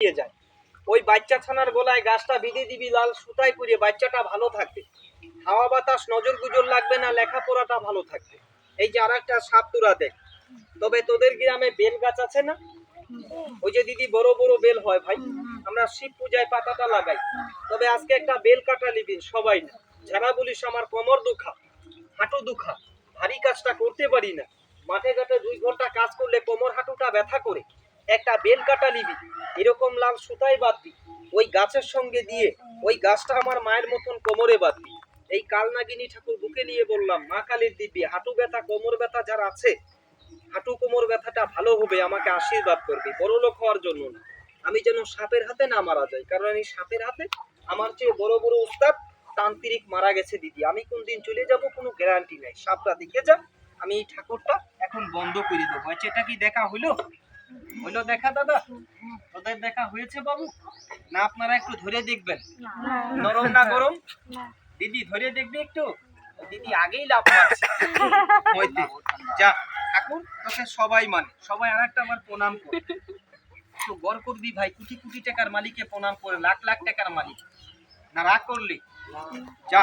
দিয়ে যায়। ওই বাচ্চা ছানার গলায় গাছটা বেঁধে দিবি লাল সুতায় করে, বাচ্চাটা ভালো থাকবে, হাওয়া বাতাস নজর গুজর লাগবে না, লেখাপড়াটা ভালো থাকবে। এই যে আর একটা সাপ তোরা দেখ। তবে তোদের গ্রামে বেল গাছ আছে না? ওই যে দিদি বড় বড় বেল হয় ভাই, আমরা শিব পূজায় পাতাটা লাগাই। তবে আজকে একটা বেল কাটা নিবি সবাই না। যারা বলিস আমার কোমর দুখা, হাঁটু দুখা, ভারী কাজটা করতে পারি না, মাঠে ঘাটে 2 ঘন্টা কাজ করলে কোমর হাঁটুটা ব্যথা করে, একটা বেল কাটা নিবি, এরকম লাল সুতায় বাঁধবি, ওই গাছের সঙ্গে দিয়ে ওই গাছটা আমার মায়ের মতন কোমরে বাঁধবি। এই কালনাগিনী ঠাকুর বুকে নিয়ে বললাম, মা কালীর দিব্যি হাঁটু ব্যথা কোমর ব্যথা যারা আছে, হাঁটু কোমর ব্যথাটা ভালো হবে, আমাকে আশীর্বাদ করবে, বড় লোক হওয়ার জন্য না, আমি যেন সাপের হাতে না মারা যাই। কারণ এই সাপের হাতে আমার চেয়ে বড় বড় উস্তাদ তান্ত্রিক মারা গেছে দিদি, আমি কোন দিন চলে যাব কোনো গ্যারান্টি নাই। সাপটা দেখে যা, আমি এই ঠাকুরটা এখন বন্ধ করে দেবো। আচ্ছা, এটা কি দেখা হইলো? হইলো দেখা দাদা? তোদের দেখা হয়েছে বাবু? না আপনারা একটু ধরে দেখবেন নরম না গরম? দিদি ধরে দেখবে একটু, দিদি আগেই লাভ মারছে হইতে। যা ঠাকুর, তোকে সবাই মানে, সবাই আর একটা আমার প্রণাম করে তো গড় করবি ভাই, কোটি কোটি টাকার মালিককে প্রণাম করে, লাখ লাখ টাকার মালিক, না রাগ করলি? যা।